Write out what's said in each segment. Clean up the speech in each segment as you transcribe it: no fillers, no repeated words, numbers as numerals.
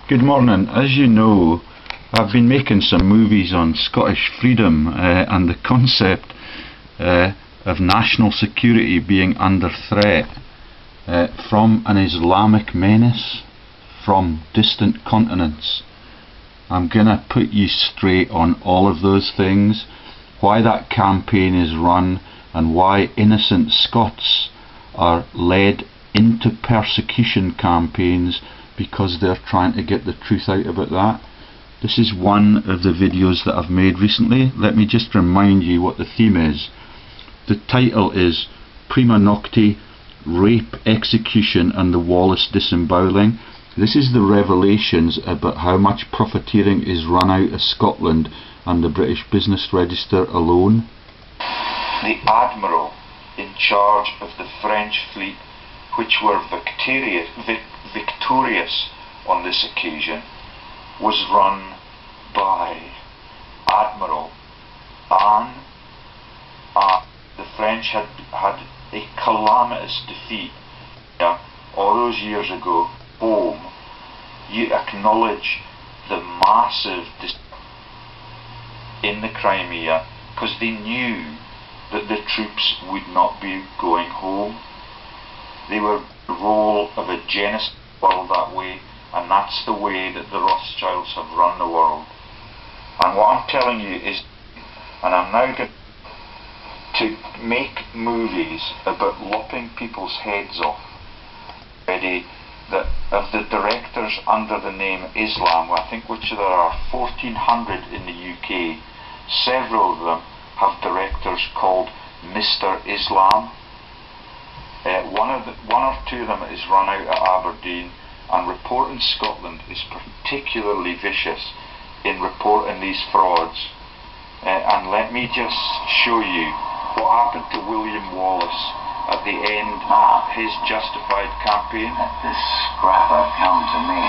Good morning. As you know, I've been making some movies on Scottish freedom and the concept of national security being under threat from an Islamic menace from distant continents. I'm gonna put you straight on all of those things, why that campaign is run and why innocent Scots are led into persecution campaigns because they're trying to get the truth out about that. This is one of the videos that I've made recently. Let me just remind you what the theme is. The title is Prima Nocte, Rape, Execution and the Wallace Disemboweling. This is the revelations about how much profiteering is run out of Scotland and the British Business Register alone. The Admiral in charge of the French fleet, which were victorious on this occasion, was run by Admiral Anne. The French had a calamitous defeat all those years ago. Home, you acknowledge the massive in the Crimea because they knew that the troops would not be going home. They were the role of a genocide world that way, and that's the way that the Rothschilds have run the world. And what I'm telling you is, and I'm now going to make movies about lopping people's heads off, ready, that of the directors under the name Islam, I think which there are 1,400 in the UK, several of them have directors called Mr. Islam. One or two of them is run out at Aberdeen, and Reporting Scotland is particularly vicious in reporting these frauds. And let me just show you what happened to William Wallace at the end of his Justified campaign. Let this scrapper come to me.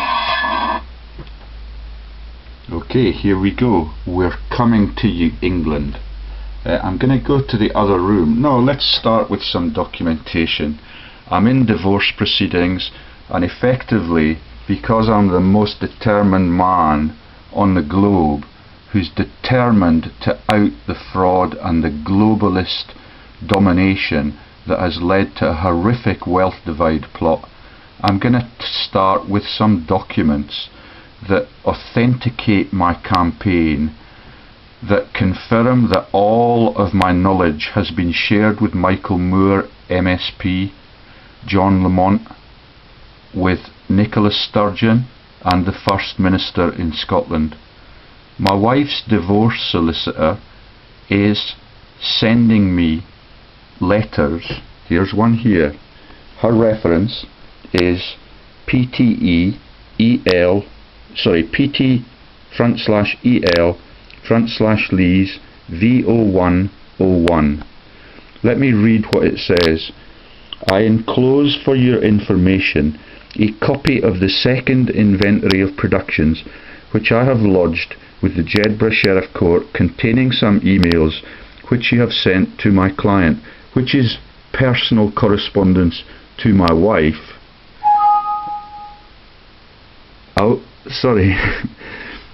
Okay, here we go. We're coming to you, England. I'm going to go to the other room. No, let's start with some documentation. I'm in divorce proceedings, and effectively, because I'm the most determined man on the globe who's determined to out the fraud and the globalist domination that has led to a horrific wealth divide plot, I'm going to start with some documents that authenticate my campaign, that confirm that all of my knowledge has been shared with Michael Moore, MSP, John Lamont, with Nicola Sturgeon and the First Minister in Scotland. My wife's divorce solicitor is sending me letters. Here's one here. Her reference is PT/EL /Lees V0101. Let me read what it says. I enclose for your information a copy of the second inventory of productions which I have lodged with the Jedburgh Sherif Court, containing some emails which you have sent to my client, which is personal correspondence to my wife. Oh, sorry.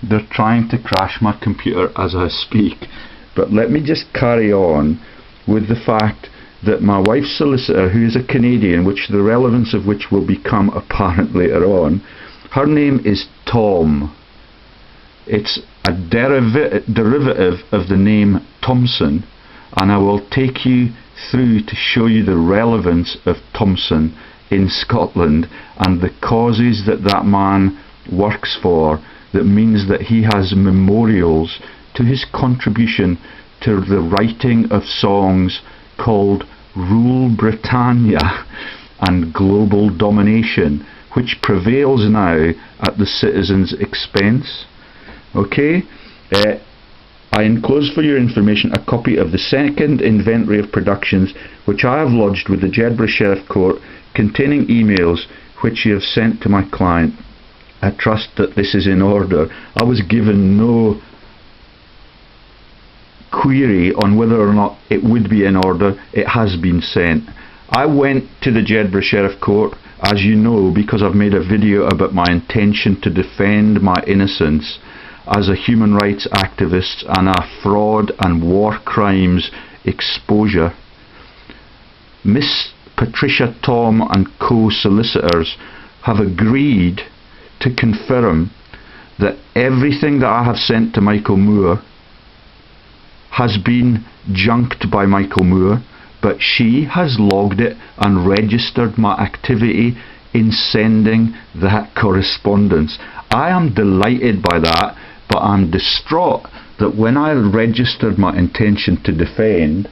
They're trying to crash my computer as I speak, but let me just carry on with the fact that my wife's solicitor, who is a Canadian, which the relevance of which will become apparent later on, her name is Tom. It's a derivative of the name Thompson, and I will take you through to show you the relevance of Thompson in Scotland and the causes that that man works for, that means that he has memorials to his contribution to the writing of songs called Rule Britannia and Global Domination, which prevails now at the citizens' expense. Okay, I enclose for your information a copy of the second inventory of productions which I have lodged with the Jedburgh Sherif Court, containing emails which you have sent to my client. I trust that this is in order. I was given no query on whether or not it would be in order, it has been sent. I went to the Jedburgh Sherif Court, as you know, because I've made a video about my intention to defend my innocence as a human rights activist and a fraud and war crimes exposure. Miss Patricia Tom and co-solicitors have agreed to confirm that everything that I have sent to Michael Moore has been junked by Michael Moore, but she has logged it and registered my activity in sending that correspondence. I am delighted by that, but I'm distraught that when I registered my intention to defend,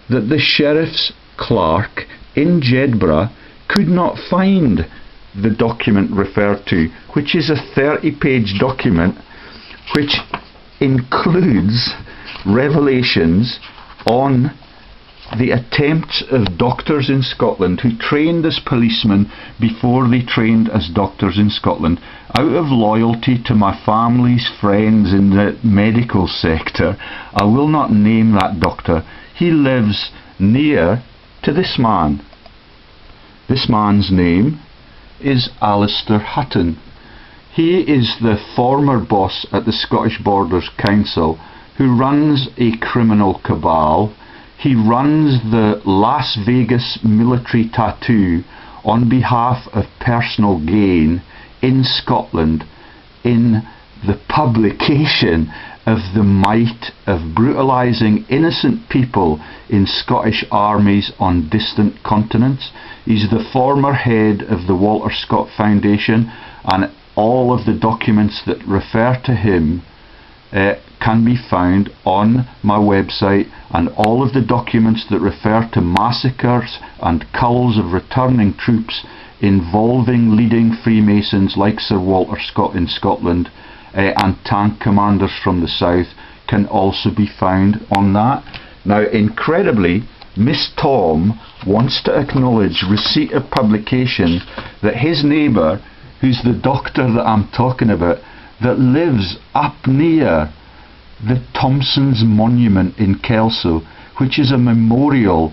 that the sheriff's clerk in Jedburgh could not find the document referred to, which is a 30-page document which includes revelations on the attempts of doctors in Scotland who trained as policemen before they trained as doctors in Scotland. Out of loyalty to my family's friends in the medical sector, I will not name that doctor. He lives near to this man. This man's name is Alistair Hutton. He is the former boss at the Scottish Borders Council who runs a criminal cabal. He runs the Las Vegas military tattoo on behalf of personal gain in Scotland in the publication of the might of brutalising innocent people in Scottish armies on distant continents. He's the former head of the Walter Scott Foundation, and all of the documents that refer to him can be found on my website, and all of the documents that refer to massacres and culls of returning troops involving leading Freemasons like Sir Walter Scott in Scotland and tank commanders from the south can also be found on that. Now, incredibly, Miss Tom wants to acknowledge receipt of publication that his neighbour, who's the doctor that I'm talking about, that lives up near the Thompson's Monument in Kelso, which is a memorial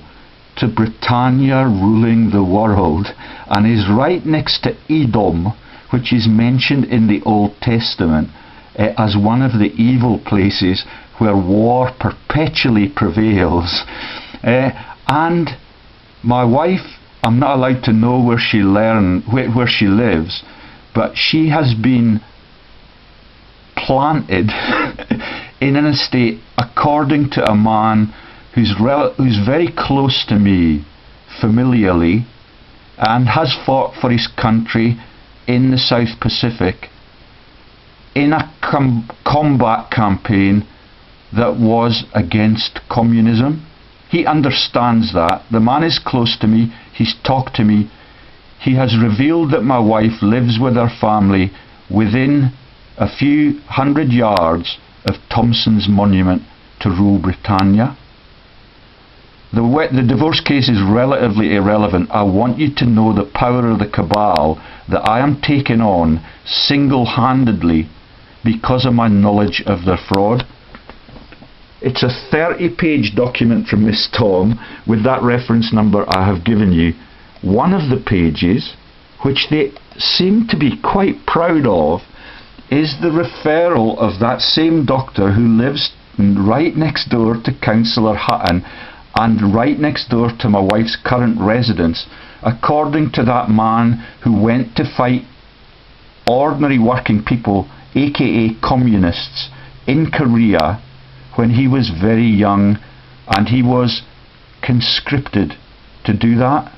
to Britannia ruling the world, and is right next to Edom, which is mentioned in the Old Testament as one of the evil places where war perpetually prevails. And my wife, I'm not allowed to know where she lives, but she has been planted in an estate according to a man who's very close to me familially and has fought for his country in the South Pacific in a combat campaign that was against communism. He understands that. The man is close to me. He's talked to me. He has revealed that my wife lives with her family within a few hundred yards of Thompson's Monument to rule Britannia. The divorce case is relatively irrelevant. I want you to know the power of the cabal that I am taking on single-handedly because of my knowledge of their fraud. It's a 30-page document from Miss Tom with that reference number I have given you. One of the pages, which they seem to be quite proud of, is the referral of that same doctor who lives right next door to Councillor Hutton and right next door to my wife's current residence, according to that man who went to fight ordinary working people, aka communists, in Korea when he was very young, and he was conscripted to do that.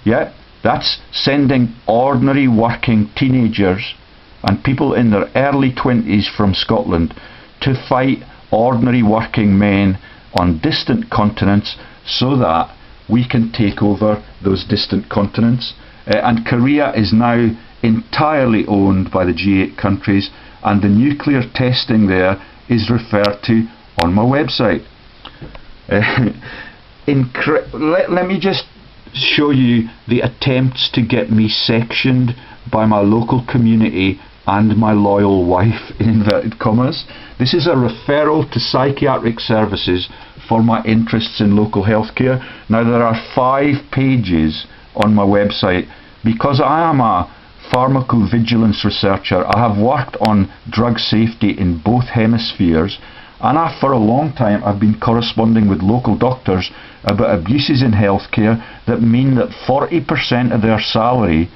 Yeah, that's sending ordinary working teenagers and people in their early 20s from Scotland to fight ordinary working men on distant continents so that we can take over those distant continents. And Korea is now entirely owned by the G8 countries, and the nuclear testing there is referred to on my website. Let me just show you the attempts to get me sectioned by my local community and my loyal wife, in inverted commas. This is a referral to psychiatric services for my interests in local healthcare. Now, there are 5 pages on my website. Because I am a pharmacovigilance researcher, I have worked on drug safety in both hemispheres, and for a long time I've been corresponding with local doctors about abuses in healthcare that mean that 40% of their salary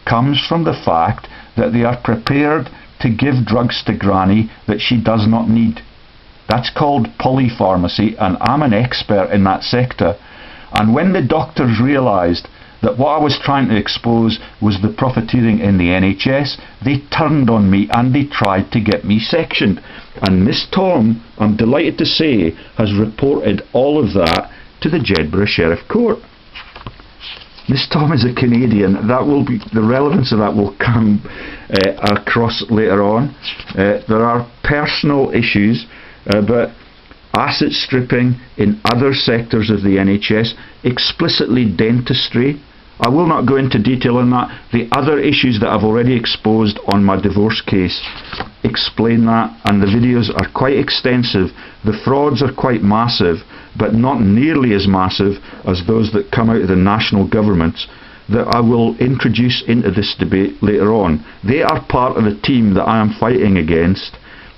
comes from the fact that they are prepared to give drugs to granny that she does not need. That's called polypharmacy, and I'm an expert in that sector. And when the doctors realised that what I was trying to expose was the profiteering in the NHS, they turned on me and they tried to get me sectioned. And Miss Tom, I'm delighted to say, has reported all of that to the Jedburgh Sherif Court. Miss Tom is a Canadian. That will be the relevance of that will come across later on. There are personal issues, but asset stripping in other sectors of the NHS, explicitly dentistry. I will not go into detail on that. The other issues that I've already exposed on my divorce case explain that, and the videos are quite extensive. The frauds are quite massive, but not nearly as massive as those that come out of the national governments that I will introduce into this debate later on. They are part of a team that I am fighting against,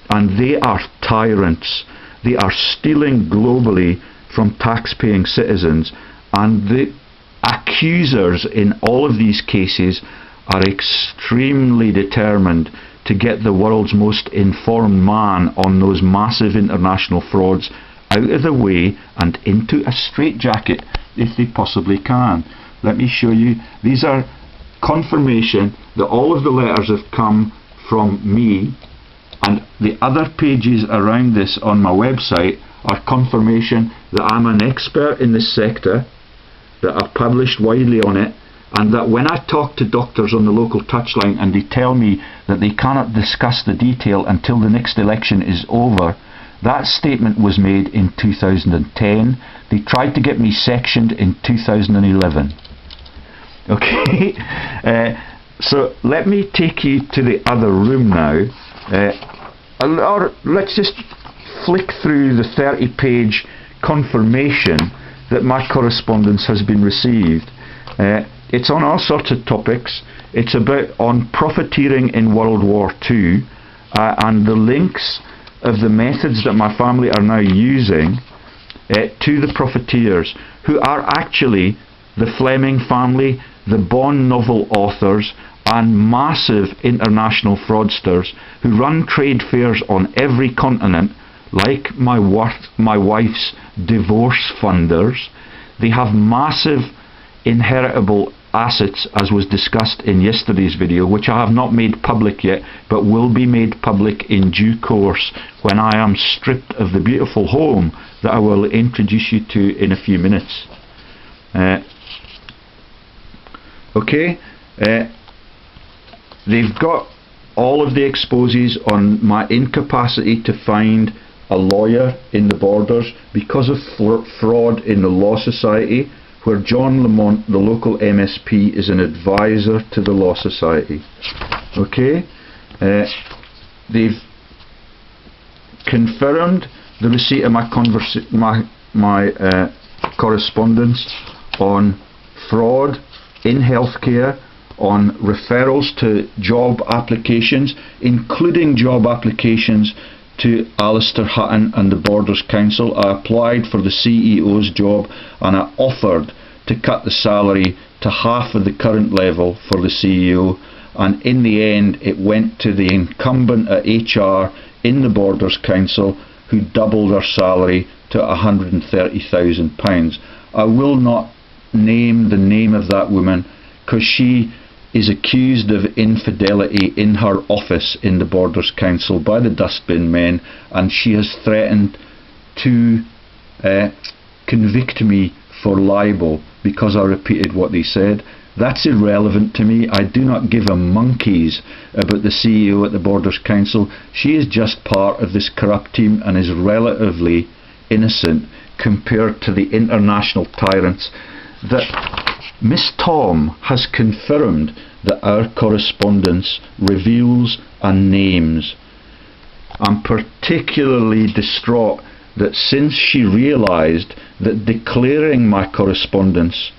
and they are tyrants. They are stealing globally from tax-paying citizens, and the accusers in all of these cases are extremely determined to get the world's most informed man on those massive international frauds out of the way and into a straitjacket if they possibly can. Let me show you. These are confirmation that all of the letters have come from me, and the other pages around this on my website are confirmation that I'm an expert in this sector, that I've published widely on it, and that when I talk to doctors on the local touchline and they tell me that they cannot discuss the detail until the next election is over, that statement was made in 2010. They tried to get me sectioned in 2011. Okay, so let me take you to the other room now. Or let's just flick through the 30-page confirmation that my correspondence has been received. It's on all sorts of topics. It's on profiteering in World War II, and the links of the methods that my family are now using to the profiteers, who are actually the Fleming family, the Bond novel authors, and massive international fraudsters who run trade fairs on every continent, like my wife's divorce funders. They have massive inheritable assets, as was discussed in yesterday's video, which I have not made public yet, but will be made public in due course when I am stripped of the beautiful home that I will introduce you to in a few minutes. They've got all of the exposes on my incapacity to find a lawyer in the borders because of fraud in the Law Society, where John Lamont, the local MSP, is an advisor to the Law Society. They've confirmed the receipt of my correspondence on fraud in healthcare, on referrals to job applications, including job applications to Alistair Hutton and the Borders Council. I applied for the CEO's job and I offered to cut the salary to half of the current level for the CEO, and in the end it went to the incumbent at HR in the Borders Council, who doubled her salary to £130,000. I will not name the name of that woman because she is accused of infidelity in her office in the Borders Council by the dustbin men, and she has threatened to convict me for libel because I repeated what they said. That's irrelevant to me. I do not give a monkey's about the CEO at the Borders Council. She is just part of this corrupt team and is relatively innocent compared to the international tyrants. That Miss Tom has confirmed that our correspondence reveals and names. I'm particularly distraught that since she realised that declaring my correspondence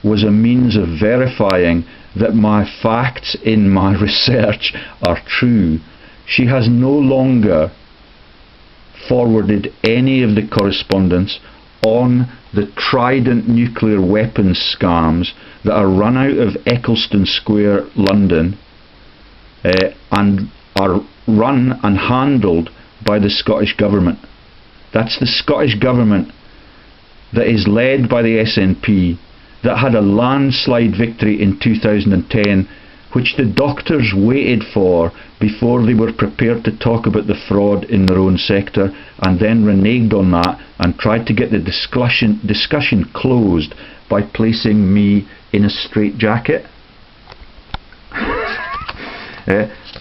was a means of verifying that my facts in my research are true, she has no longer forwarded any of the correspondence on the Trident nuclear weapons scams that are run out of Ecclestone Square, London, and are run and handled by the Scottish Government. That's the Scottish Government that is led by the SNP, that had a landslide victory in 2010, which the doctors waited for before they were prepared to talk about the fraud in their own sector, and then reneged on that and tried to get the discussion closed by placing me in a straitjacket.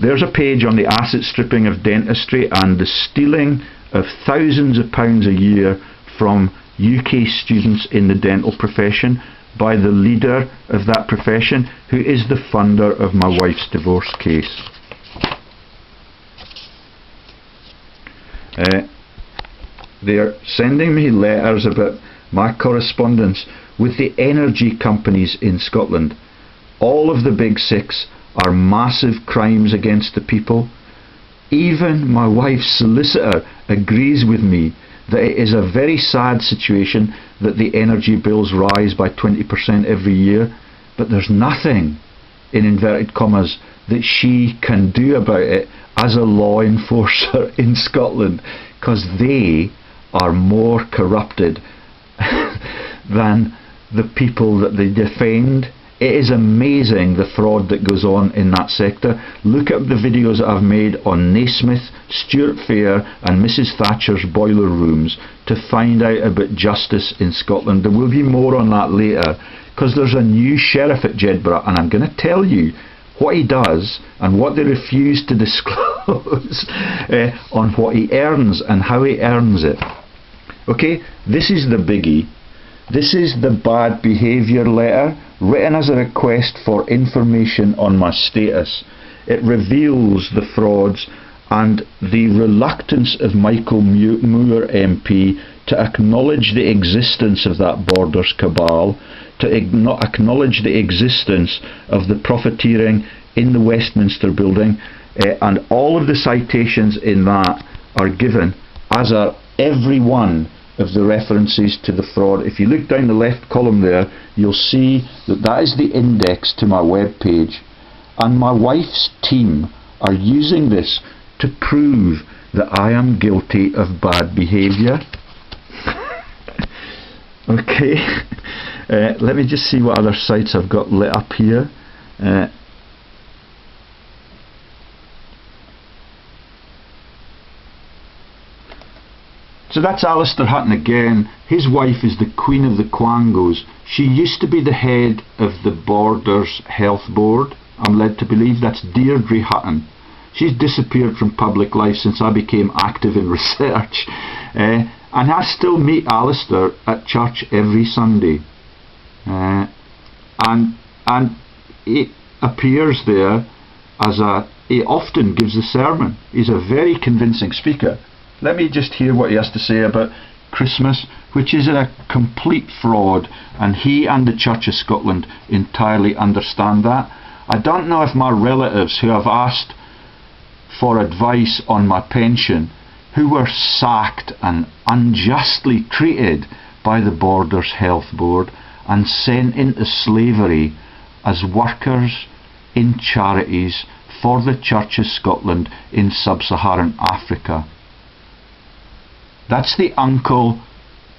There's a page on the asset stripping of dentistry and the stealing of thousands of pounds a year from UK students in the dental profession by the leader of that profession, who is the funder of my wife's divorce case. They're sending me letters about my correspondence with the energy companies in Scotland. All of the big six are massive crimes against the people. Even my wife's solicitor agrees with me that it is a very sad situation that the energy bills rise by 20% every year, but there's nothing, in inverted commas, that she can do about it as a law enforcer in Scotland, because they are more corrupted than the people that they defend. It is amazing the fraud that goes on in that sector. Look at the videos that I've made on Naismith, Stuart Fair and Mrs Thatcher's boiler rooms to find out about justice in Scotland. There will be more on that later, because there's a new sheriff at Jedburgh, and I'm going to tell you what he does and what they refuse to disclose on what he earns and how he earns it. Okay, this is the biggie. This is the bad behaviour letter, written as a request for information on my status. It reveals the frauds and the reluctance of Michael Moore MP to acknowledge the existence of that borders cabal, to acknowledge the existence of the profiteering in the Westminster building, and all of the citations in that are given, as are every one of the references to the fraud. If you look down the left column there, you'll see that that is the index to my web page, and my wife's team are using this to prove that I am guilty of bad behaviour. Okay, let me just see what other sites I've got lit up here. So that's Alistair Hutton again. His wife is the Queen of the Quangos. She used to be the head of the Borders Health Board, I'm led to believe. That's Deirdre Hutton. She's disappeared from public life since I became active in research. And I still meet Alistair at church every Sunday. And it appears there as he often gives a sermon. He's a very convincing speaker. Let me just hear what he has to say about Christmas, which is a complete fraud, and he and the Church of Scotland entirely understand that. I don't know if my relatives who have asked for advice on my pension, who were sacked and unjustly treated by the Borders Health Board and sent into slavery as workers in charities for the Church of Scotland in sub-Saharan Africa. That's the uncle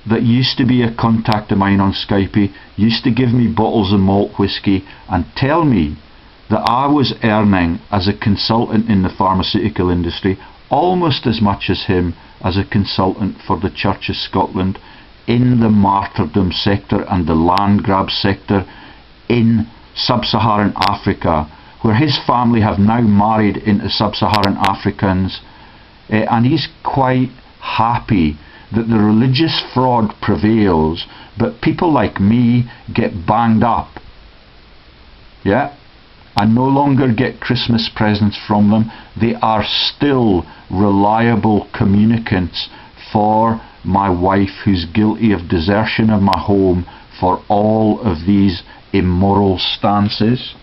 that used to be a contact of mine on Skype, used to give me bottles of malt whisky and tell me that I was earning as a consultant in the pharmaceutical industry almost as much as him as a consultant for the Church of Scotland in the martyrdom sector and the land grab sector in sub-Saharan Africa, where his family have now married into sub-Saharan Africans, and he's quite happy that the religious fraud prevails, but people like me get banged up. Yeah? I no longer get Christmas presents from them. They are still reliable communicants for my wife, who's guilty of desertion of my home for all of these immoral stances.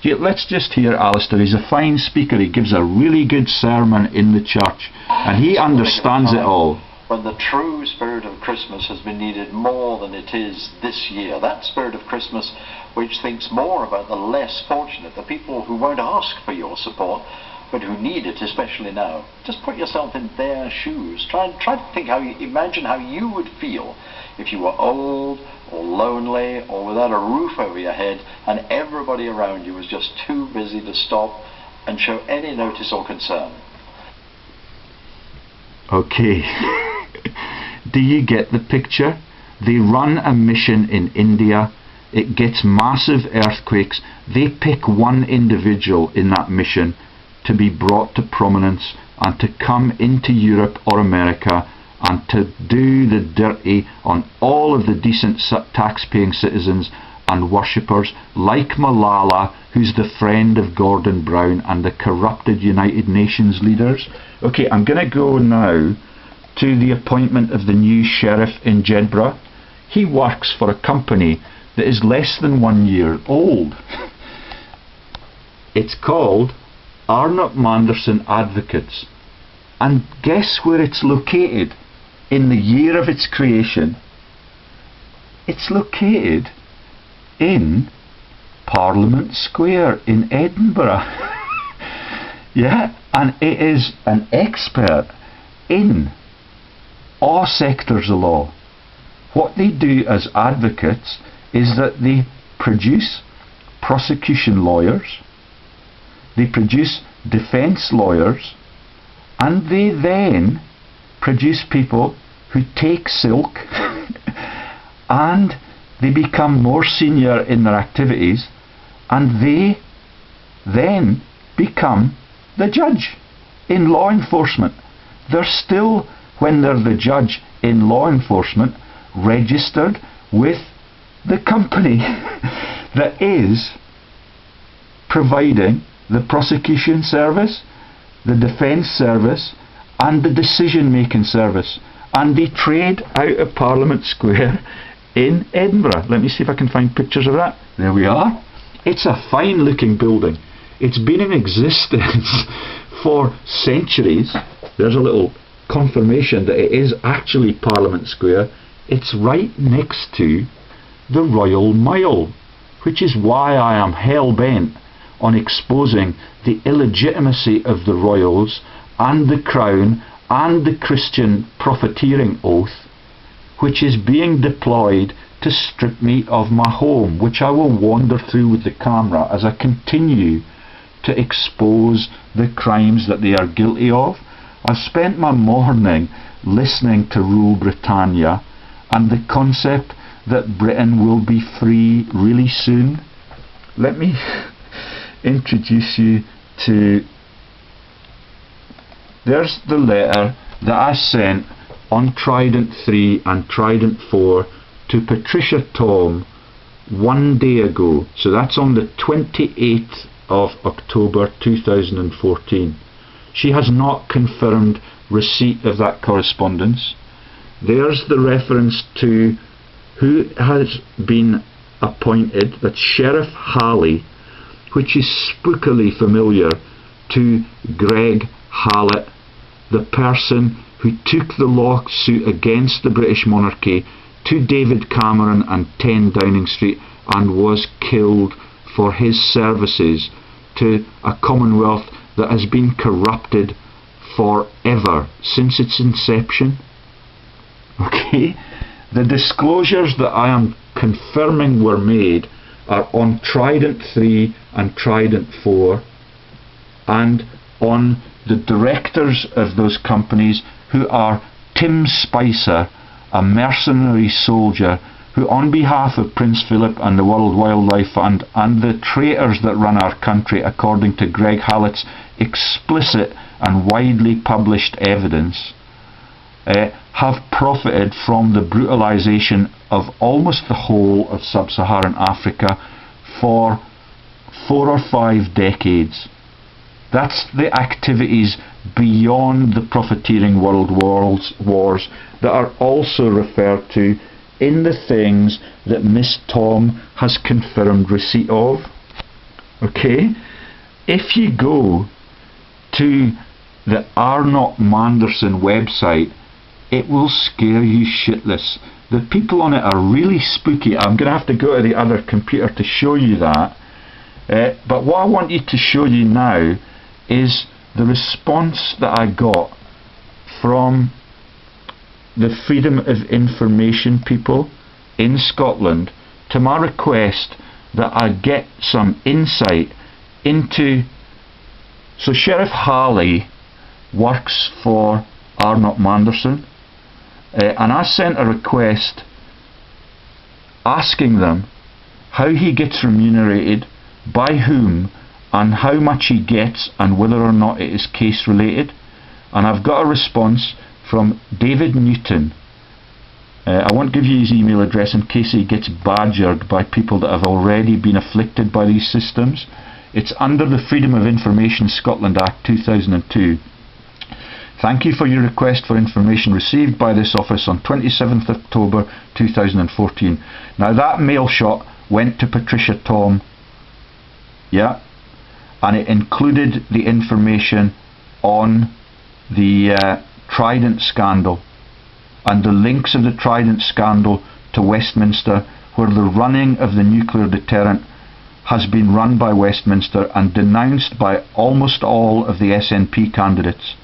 Let's just hear Alistair. He's a fine speaker. He gives a really good sermon in the church, and he understands it all. When the true spirit of Christmas has been needed more than it is this year, that spirit of Christmas which thinks more about the less fortunate, the people who won't ask for your support but who need it, especially now. Just put yourself in their shoes. Try to think imagine how you would feel if you were old or lonely or without a roof over your head and everybody around you was just too busy to stop and show any notice or concern. Okay. Do you get the picture? They run a mission in India. It gets massive earthquakes. They pick one individual in that mission to be brought to prominence and to come into Europe or America and to do the dirty on all of the decent tax-paying citizens and worshippers, like Malala, who's the friend of Gordon Brown and the corrupted United Nations leaders. Okay, I'm going to go now to the appointment of the new sheriff in Jedburgh. He works for a company that is less than 1 year old. It's called Arnot-Manderson Advocates. And guess where it's located in the year of its creation? It's located in Parliament Square in Edinburgh. Yeah, and it is an expert in all sectors of law. What they do as advocates is that they produce prosecution lawyers, they produce defence lawyers, and they then produce people who take silk and they become more senior in their activities, and they then become the judge in law enforcement. They're still, when they're the judge in law enforcement, registered with the company that is providing the prosecution service, the defence service, and the decision-making service. And they trade out of Parliament Square in Edinburgh. Let me see if I can find pictures of that. There we are. It's a fine-looking building. It's been in existence for centuries. There's a little confirmation that it is actually Parliament Square. It's right next to the Royal Mile, which is why I am hell-bent on exposing the illegitimacy of the royals and the crown and the Christian profiteering oath, which is being deployed to strip me of my home, which I will wander through with the camera as I continue to expose the crimes that they are guilty of. I've spent my morning listening to Rule Britannia and the concept that Britain will be free really soon. Let me introduce you to... There's the letter that I sent on Trident 3 and Trident 4 to Patricia Tom 1 day ago. So that's on the 28th of October 2014. She has not confirmed receipt of that correspondence. There's the reference to who has been appointed, that's Sheriff Hallett, which is spookily familiar to Greg Hallett, the person who took the lawsuit against the British monarchy to David Cameron and 10 Downing Street and was killed for his services to a Commonwealth that has been corrupted forever since its inception. Okay, the disclosures that I am confirming were made are on Trident 3 and Trident 4 and on the directors of those companies, who are Tim Spicer, a mercenary soldier who on behalf of Prince Philip and the World Wildlife Fund and the traitors that run our country, according to Greg Hallett's explicit and widely published evidence, have profited from the brutalisation of almost the whole of sub-Saharan Africa for 4 or 5 decades. That's the activities beyond the profiteering world wars that are also referred to in the things that Miss Tom has confirmed receipt of. Okay? If you go to the Arnot-Manderson website, it will scare you shitless. The people on it are really spooky. I'm going to have to go to the other computer to show you that. But what I want you to show you now is the response that I got from the Freedom of Information people in Scotland to my request that I get some insight into. So Sherif Hallett works for Arnot-Manderson, and I sent a request asking them how he gets remunerated, by whom, and how much he gets, and whether or not it is case related. And I've got a response from David Newton. I won't give you his email address in case he gets badgered by people that have already been afflicted by these systems. It's under the Freedom of Information Scotland Act 2002. Thank you for your request for information received by this office on 27th October 2014. Now that mail shot went to Patricia Tom, yeah, and it included the information on the Trident scandal and the links of the Trident scandal to Westminster, where the running of the nuclear deterrent has been run by Westminster and denounced by almost all of the SNP candidates.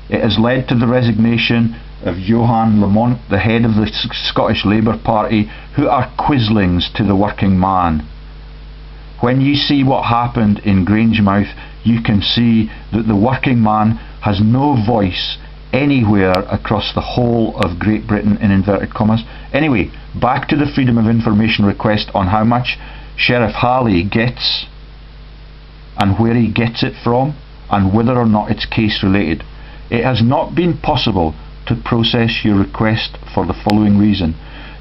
It has led to the resignation of Johan Lamont, the head of the Scottish Labour Party, who are quislings to the working man. When you see what happened in Grangemouth, you can see that the working man has no voice anywhere across the whole of Great Britain, in inverted commas. Anyway, back to the Freedom of Information request on how much Sherif Hallett gets and where he gets it from and whether or not it's case related. It has not been possible to process your request for the following reason.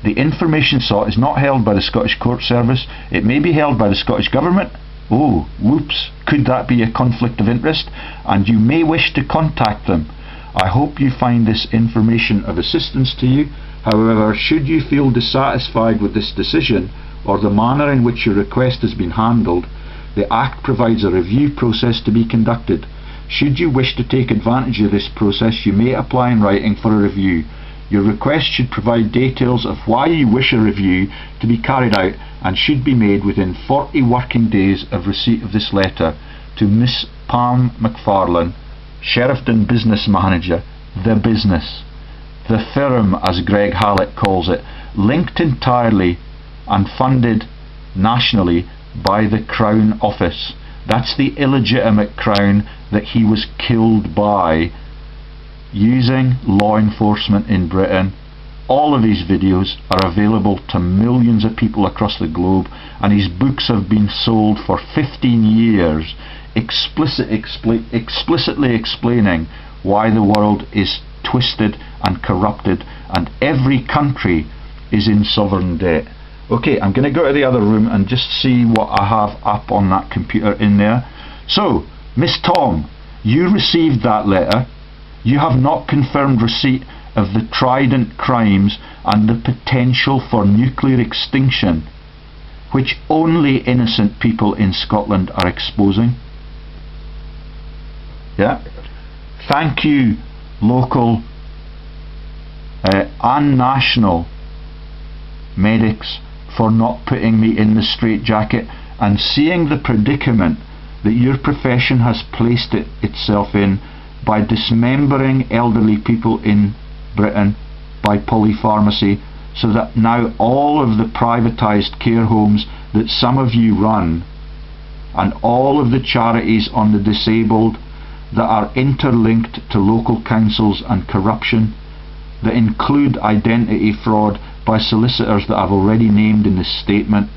The information sought is not held by the Scottish Court Service. It may be held by the Scottish Government. Oh, whoops, could that be a conflict of interest? And you may wish to contact them. I hope you find this information of assistance to you. However, should you feel dissatisfied with this decision or the manner in which your request has been handled, the Act provides a review process to be conducted. Should you wish to take advantage of this process, you may apply in writing for a review. Your request should provide details of why you wish a review to be carried out and should be made within 40 working days of receipt of this letter to Miss Pam McFarlane, Sheriffdon Business Manager, The Business, the firm as Greg Hallett calls it, linked entirely and funded nationally by the Crown Office. That's the illegitimate Crown that he was killed by, using law enforcement in Britain. All of his videos are available to millions of people across the globe, and his books have been sold for 15 years, explicitly explaining why the world is twisted and corrupted and every country is in sovereign debt. Okay, I'm going to go to the other room and just see what I have up on that computer in there. So, Miss Tom, you received that letter. You have not confirmed receipt of the Trident crimes and the potential for nuclear extinction, which only innocent people in Scotland are exposing. Yeah? Thank you, local and national medics, for not putting me in the straitjacket and seeing the predicament that your profession has placed itself in by dismembering elderly people in Britain by polypharmacy, so that now all of the privatised care homes that some of you run and all of the charities on the disabled that are interlinked to local councils and corruption, that include identity fraud by solicitors that I've already named in this statement,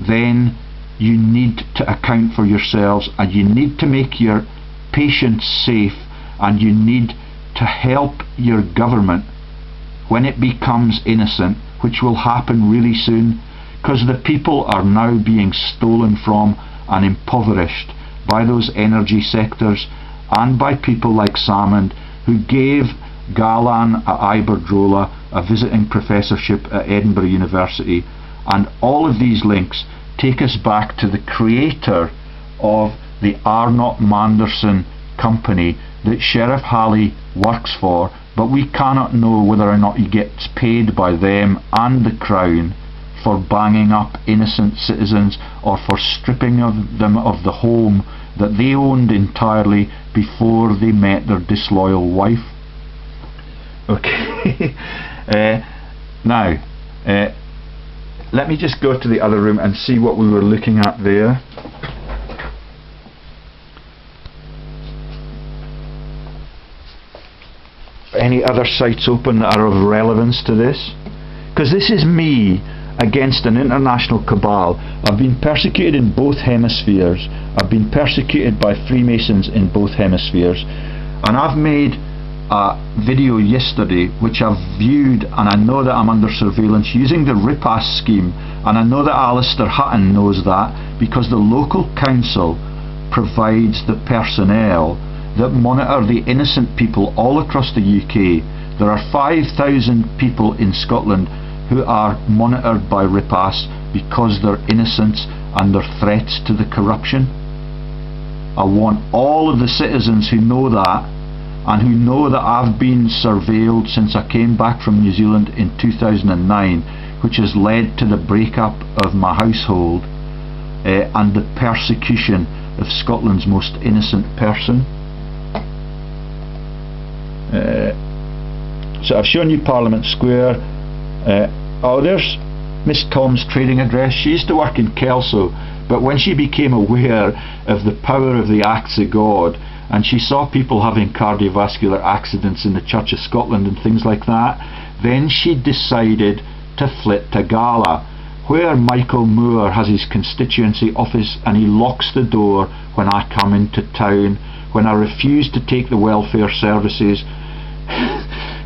then you need to account for yourselves and you need to make your patients safe, and you need to help your government when it becomes innocent, which will happen really soon, because the people are now being stolen from and impoverished by those energy sectors and by people like Salmond, who gave Galan at Iberdrola a visiting professorship at Edinburgh University. And all of these links take us back to the creator of the Arnot-Manderson company that Sherif Hallett works for, but we cannot know whether or not he gets paid by them and the Crown for banging up innocent citizens or for stripping them of the home that they owned entirely before they met their disloyal wife. Okay. Now, let me just go to the other room and see what we were looking at there. Any other sites open that are of relevance to this? Because this is me against an international cabal. I've been persecuted in both hemispheres. I've been persecuted by Freemasons in both hemispheres, and I've made a video yesterday which I've viewed, and I know that I'm under surveillance using the RIPAS scheme, and I know that Alistair Hutton knows that, because the local council provides the personnel that monitor the innocent people all across the UK. There are 5,000 people in Scotland who are monitored by RIPAS because they're innocent and they're threats to the corruption. I want all of the citizens who know that, and who know that I've been surveilled since I came back from New Zealand in 2009, which has led to the breakup of my household and the persecution of Scotland's most innocent person. So I've shown you Parliament Square. Oh, there's Miss Tom's trading address. She used to work in Kelso, but when she became aware of the power of the acts of God, and she saw people having cardiovascular accidents in the Church of Scotland and things like that, then she decided to flit to Gala, where Michael Moore has his constituency office, and he locks the door when I come into town, when I refuse to take the welfare services,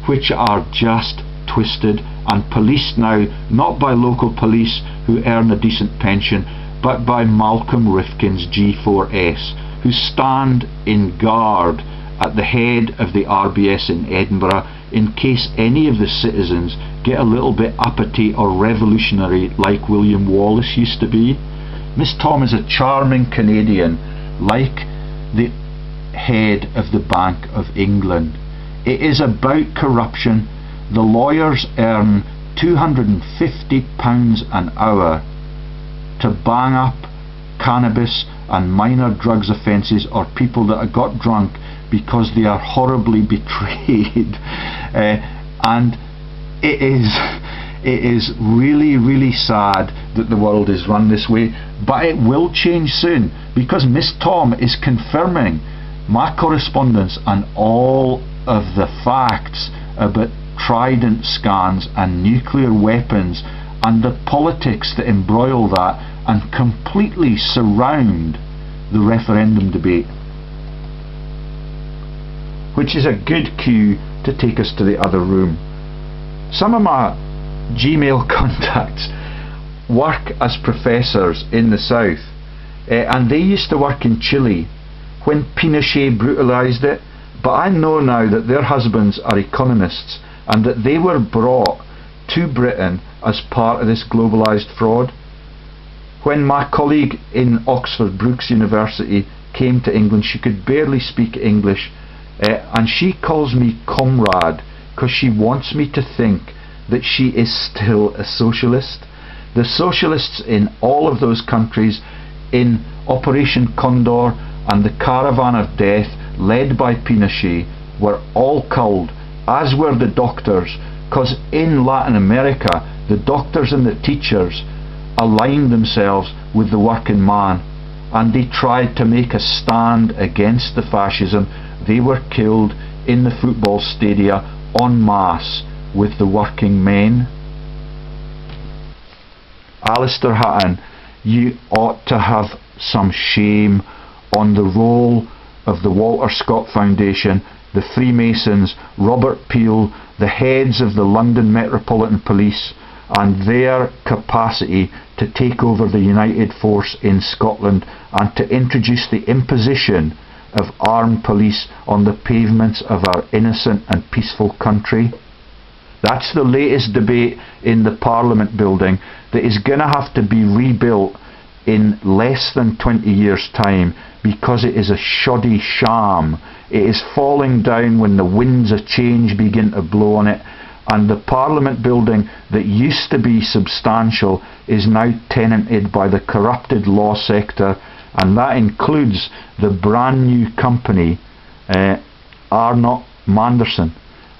which are just twisted and policed now, not by local police who earn a decent pension, but by Malcolm Rifkin's G4S, who stand in guard at the head of the RBS in Edinburgh in case any of the citizens get a little bit uppity or revolutionary like William Wallace used to be. Miss Tom is a charming Canadian, like the head of the Bank of England. It is about corruption. The lawyers earn £250 an hour to bang up cannabis and minor drugs offences, or people that have got drunk because they are horribly betrayed. And it is really, really sad that the world is run this way, but it will change soon, because Miss Tom is confirming my correspondence and all of the facts about Trident scans and nuclear weapons and the politics that embroil that and completely surround the referendum debate, which is a good cue to take us to the other room. Some of my Gmail contacts work as professors in the south, and they used to work in Chile when Pinochet brutalised it, but I know now that their husbands are economists and that they were brought to Britain as part of this globalised fraud. When my colleague in Oxford, Brookes University, came to England, she could barely speak English, and she calls me comrade because she wants me to think that she is still a socialist. The socialists in all of those countries, in Operation Condor and the Caravan of Death led by Pinochet, were all culled, as were the doctors, because in Latin America the doctors and the teachers aligned themselves with the working man, and they tried to make a stand against the fascism. They were killed in the football stadia en masse with the working men. Alistair Hutton, you ought to have some shame on the role of the Walter Scott Foundation, the Freemasons, Robert Peel, the heads of the London Metropolitan Police, and their capacity to take over the united force in Scotland and to introduce the imposition of armed police on the pavements of our innocent and peaceful country. That's the latest debate in the Parliament building that is going to have to be rebuilt in less than 20 years' time, because it is a shoddy sham. It is falling down when the winds of change begin to blow on it, and the Parliament building that used to be substantial is now tenanted by the corrupted law sector, and that includes the brand new company Arnot-Manderson.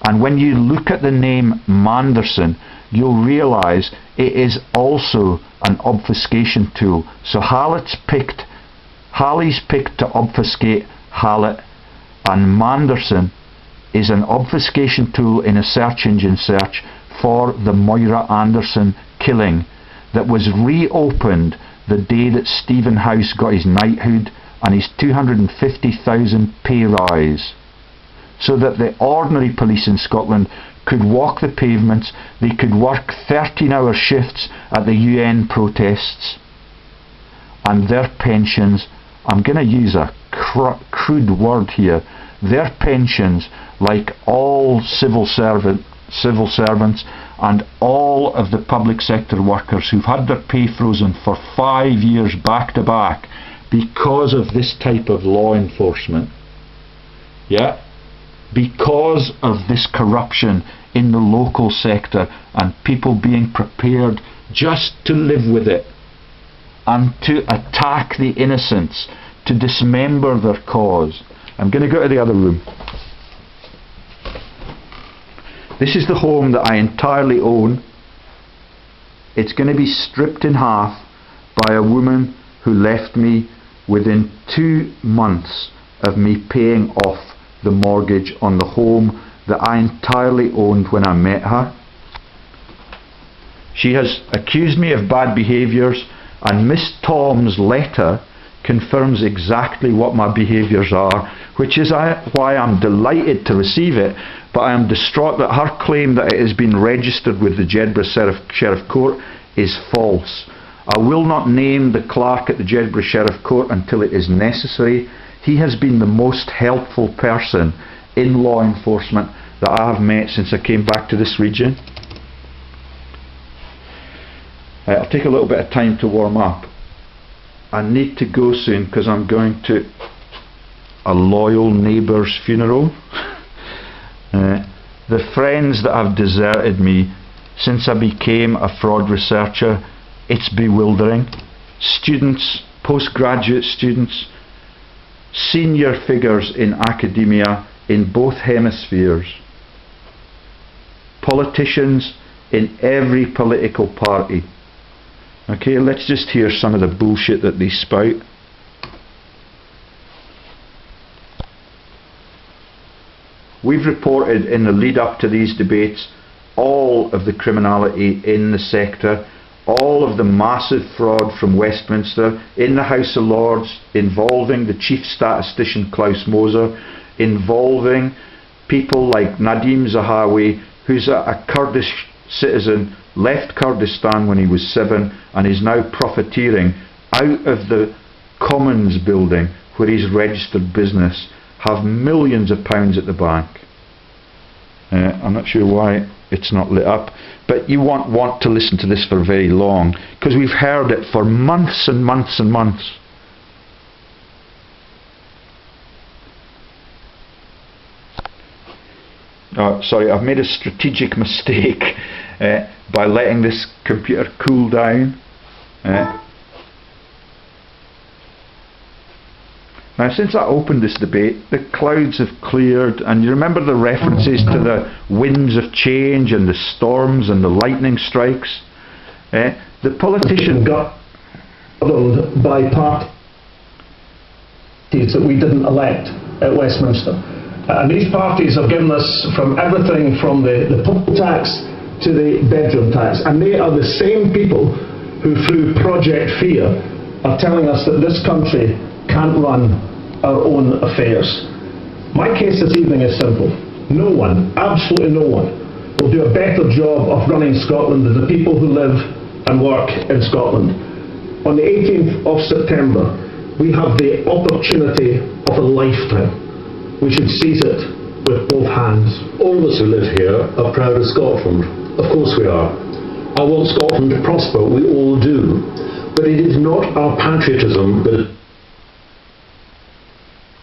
And when you look at the name Manderson, you'll realise it is also an obfuscation tool. So Halley's picked to obfuscate Hallett, and Manderson is an obfuscation tool in a search engine search for the Moira Anderson killing that was reopened the day that Stephen House got his knighthood and his £250,000 pay rise, so that the ordinary police in Scotland could walk the pavements, they could work 13-hour shifts at the UN protests, and their pensions, I'm going to use a crude word here, their pensions, like all civil servants and all of the public sector workers who've had their pay frozen for 5 years back to back because of this type of law enforcement, because of this corruption in the local sector and people being prepared just to live with it and to attack the innocents, to dismember their cause. I'm going to go to the other room. This is the home that I entirely own. It's going to be stripped in half by a woman who left me within 2 months of me paying off the mortgage on the home that I entirely owned when I met her. She has accused me of bad behaviours, and Miss Tom's letter confirms exactly what my behaviours are, which is why I'm delighted to receive it, but I am distraught that her claim that it has been registered with the Jedburgh Sheriff Court is false. I will not name the clerk at the Jedburgh Sheriff Court until it is necessary. He has been the most helpful person in law enforcement that I have met since I came back to this region. I'll take a little bit of time to warm up. I need to go soon because I'm going to a loyal neighbour's funeral. The friends that have deserted me since I became a fraud researcher, it's bewildering. Students, postgraduate students, senior figures in academia in both hemispheres, politicians in every political party. Okay, let's just hear some of the bullshit that they spout. We've reported in the lead up to these debates all of the criminality in the sector, all of the massive fraud from Westminster in the House of Lords involving the Chief Statistician Klaus Moser, involving people like Nadim Zahawi, who's a Kurdish citizen, left Kurdistan when he was 7 and is now profiteering out of the Commons building where he's registered business, have millions of pounds at the bank. I'm not sure why it's not lit up, but you won't want to listen to this for very long because we've heard it for months and months and months. Sorry, I've made a strategic mistake by letting this computer cool down. Now, since I opened this debate, the clouds have cleared, and you remember the references to the winds of change and the storms and the lightning strikes? The politician got by parties that we didn't elect at Westminster. And these parties have given us from everything from the poll tax to the bedroom tax. And they are the same people who, through Project Fear, are telling us that this country can't run our own affairs. My case this evening is simple. No one, absolutely no one, will do a better job of running Scotland than the people who live and work in Scotland. On the 18th of September, we have the opportunity of a lifetime. We should seize it with both hands. All of us who live here are proud of Scotland. Of course we are. I want Scotland to prosper, we all do. But it is not our patriotism that...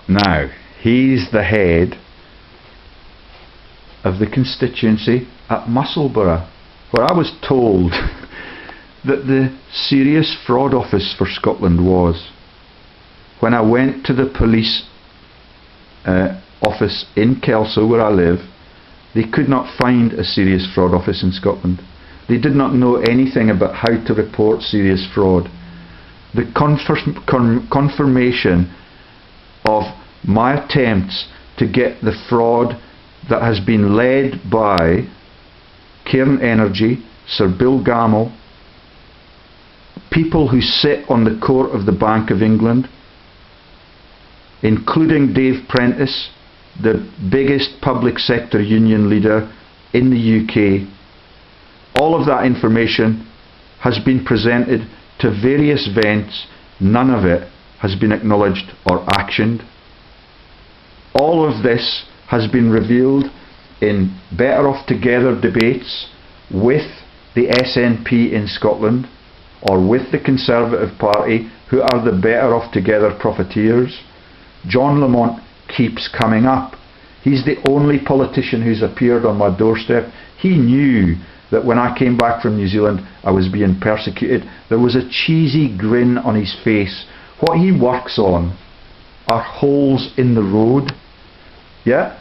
Now, he's the head of the constituency at Musselburgh, where I was told that the serious fraud office for Scotland was. When I went to the police office in Kelso, where I live, they could not find a serious fraud office in Scotland. They did not know anything about how to report serious fraud. The confirmation of my attempts to get the fraud that has been led by Cairn Energy, Sir Bill Gamble, people who sit on the court of the Bank of England, including Dave Prentice, the biggest public sector union leader in the UK. All of that information has been presented to various vents. None of it has been acknowledged or actioned. All of this has been revealed in Better Off Together debates with the SNP in Scotland, or with the Conservative Party, who are the Better Off Together profiteers. John Lamont keeps coming up. He's the only politician who's appeared on my doorstep. He knew that when I came back from New Zealand I was being persecuted. There was a cheesy grin on his face. What he works on are holes in the road. Yeah?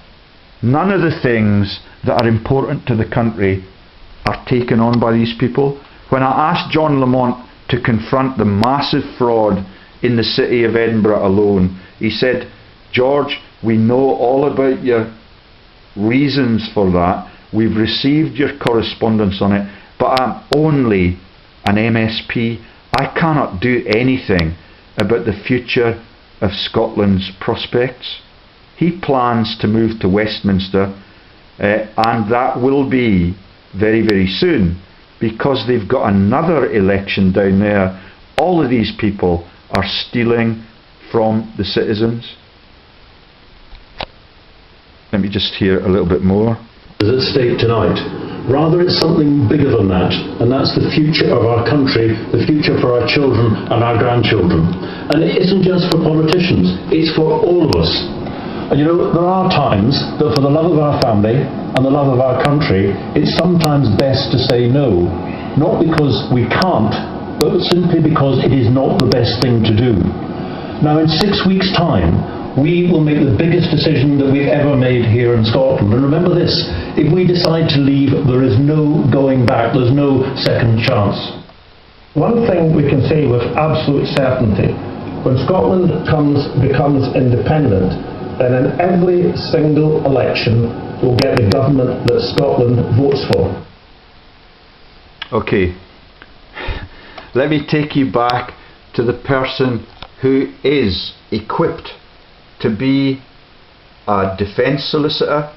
None of the things that are important to the country are taken on by these people. When I asked John Lamont to confront the massive fraud in the city of Edinburgh alone, he said, "George, we know all about your reasons for that. We've received your correspondence on it, but I'm only an MSP. I cannot do anything about the future of Scotland's prospects." He plans to move to Westminster, and that will be very, very soon, because they've got another election down there. All of these people are stealing from the citizens. Let me just hear a little bit more. ...is at stake tonight. Rather, it's something bigger than that, and that's the future of our country, the future for our children and our grandchildren. And it isn't just for politicians, it's for all of us. And you know, there are times that for the love of our family and the love of our country, it's sometimes best to say no. Not because we can't, but simply because it is not the best thing to do. Now, in 6 weeks' time, we will make the biggest decision that we've ever made here in Scotland. And remember this, if we decide to leave, there is no going back, there's no second chance. One thing we can say with absolute certainty, when Scotland becomes independent, then in every single election we'll get the government that Scotland votes for. Okay, let me take you back to the person who is equipped to be a defence solicitor,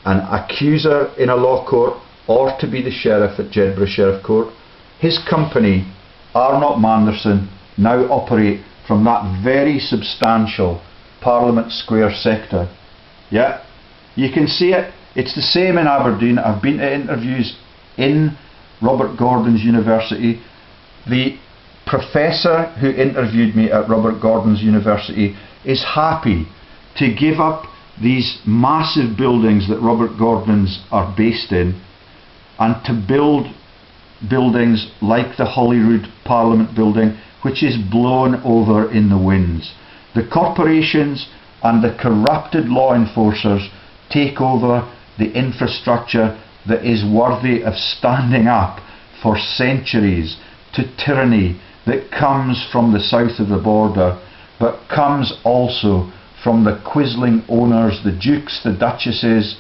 an accuser in a law court, or to be the sheriff at Jedburgh Sheriff Court. His company, Arnot-Manderson, now operate from that very substantial Parliament Square sector. Yeah, you can see it. It's the same in Aberdeen. I've been to interviews in Robert Gordon's University. The professor who interviewed me at Robert Gordon's University is happy to give up these massive buildings that Robert Gordon's are based in and to build buildings like the Holyrood Parliament building, which is blown over in the winds. The corporations and the corrupted law enforcers take over the infrastructure that is worthy of standing up for centuries to tyranny that comes from the south of the border, but comes also from the quisling owners, the dukes, the duchesses,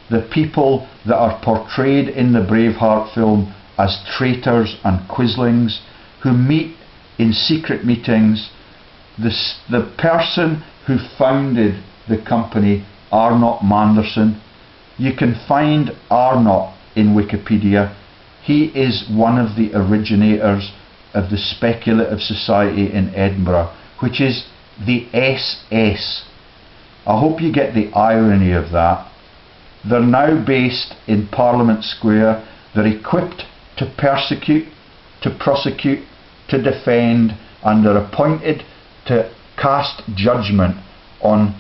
the people that are portrayed in the Braveheart film as traitors and quislings, who meet in secret meetings. The person who founded the company, Arnot-Manderson, You can find Arnot in Wikipedia. He is one of the originators of the Speculative Society in Edinburgh, which is the SS. I hope you get the irony of that. They're now based in Parliament Square. They're equipped to persecute, to prosecute, to defend, and they're appointed to cast judgment on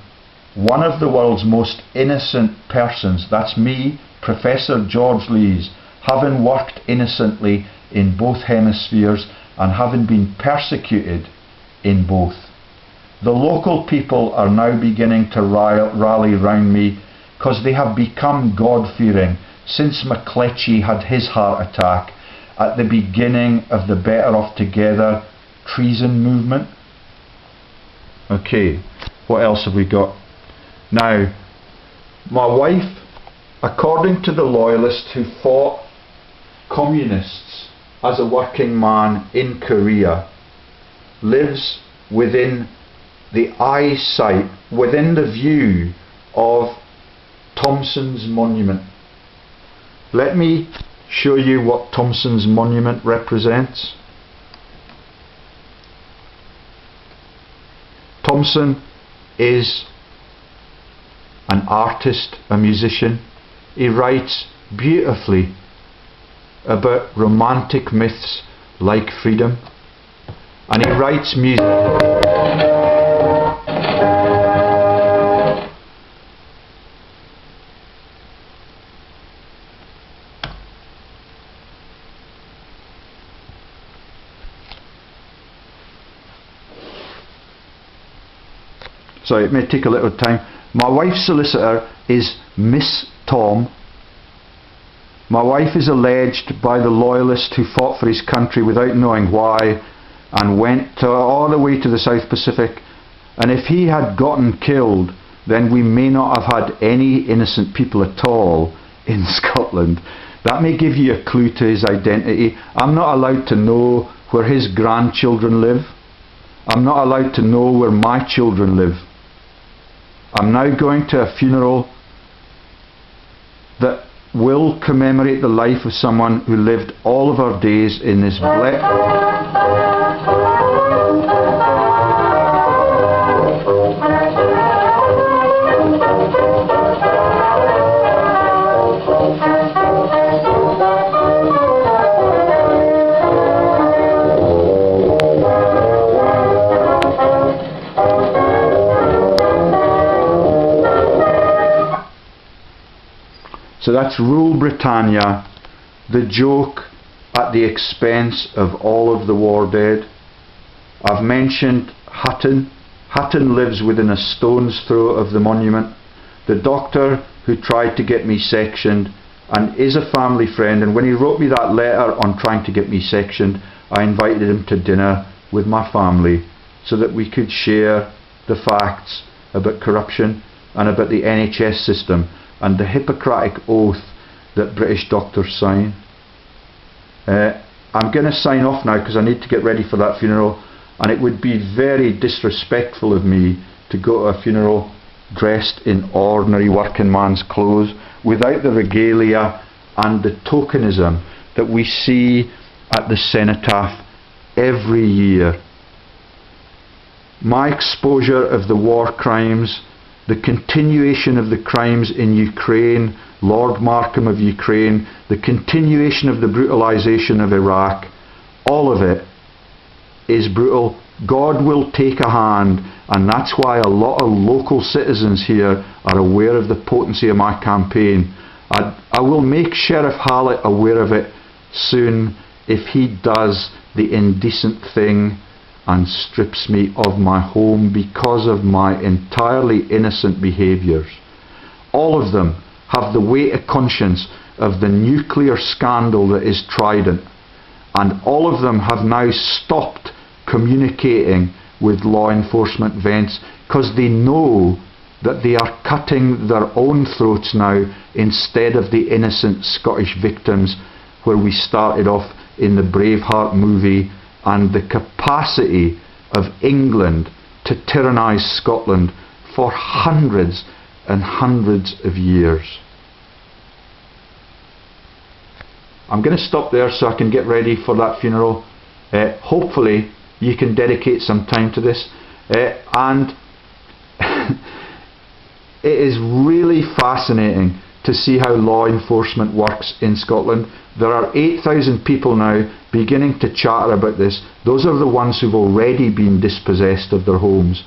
one of the world's most innocent persons. That's me, Professor George Lees, having worked innocently in both hemispheres and having been persecuted in both. The local people are now beginning to rally round me because they have become God-fearing since McCletchy had his heart attack at the beginning of the Better Off Together treason movement. Okay, what else have we got? Now, my wife, according to the loyalist who fought communists as a working man in Korea, lives within the eyesight, within the view of Thomson's Monument. Let me show you what Thomson's Monument represents. Thomson is an artist, a musician. He writes beautifully about romantic myths like freedom, and he writes music. So it may take a little time. My wife's solicitor is Miss Tom. My wife is alleged by the loyalist who fought for his country without knowing why and went all the way to the South Pacific, and if he had gotten killed, then we may not have had any innocent people at all in Scotland. That may give you a clue to his identity. I'm not allowed to know where his grandchildren live. I'm not allowed to know where my children live. I'm now going to a funeral that will commemorate the life of someone who lived all of our days in this So that's Rule Britannia, the joke at the expense of all of the war dead. I've mentioned Hutton. Hutton lives within a stone's throw of the monument. The doctor who tried to get me sectioned and is a family friend, and when he wrote me that letter on trying to get me sectioned, I invited him to dinner with my family so that we could share the facts about corruption and about the NHS system and the Hippocratic oath that British doctors sign. I'm going to sign off now because I need to get ready for that funeral, and it would be very disrespectful of me to go to a funeral dressed in ordinary working man's clothes without the regalia and the tokenism that we see at the cenotaph every year. My exposure of the war crimes, the continuation of the crimes in Ukraine, Lord Markham of Ukraine, the continuation of the brutalisation of Iraq, all of it is brutal. God will take a hand, and that's why a lot of local citizens here are aware of the potency of my campaign. I will make Sherif Hallett aware of it soon if he does the indecent thing and strips me of my home because of my entirely innocent behaviours. All of them have the weight of conscience of the nuclear scandal that is Trident, and all of them have now stopped communicating with law enforcement vents because they know that they are cutting their own throats now instead of the innocent Scottish victims where we started off in the Braveheart movie, and the capacity of England to tyrannise Scotland for hundreds and hundreds of years. I'm going to stop there so I can get ready for that funeral. Hopefully you can dedicate some time to this, and it is really fascinating to see how law enforcement works in Scotland. There are 8,000 people now beginning to chatter about this. Those are the ones who've already been dispossessed of their homes.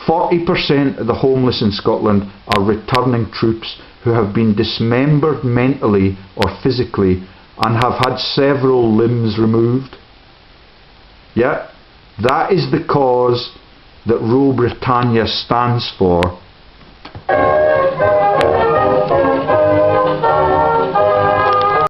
40% of the homeless in Scotland are returning troops who have been dismembered mentally or physically and have had several limbs removed. Yeah, that is the cause that Rule Britannia stands for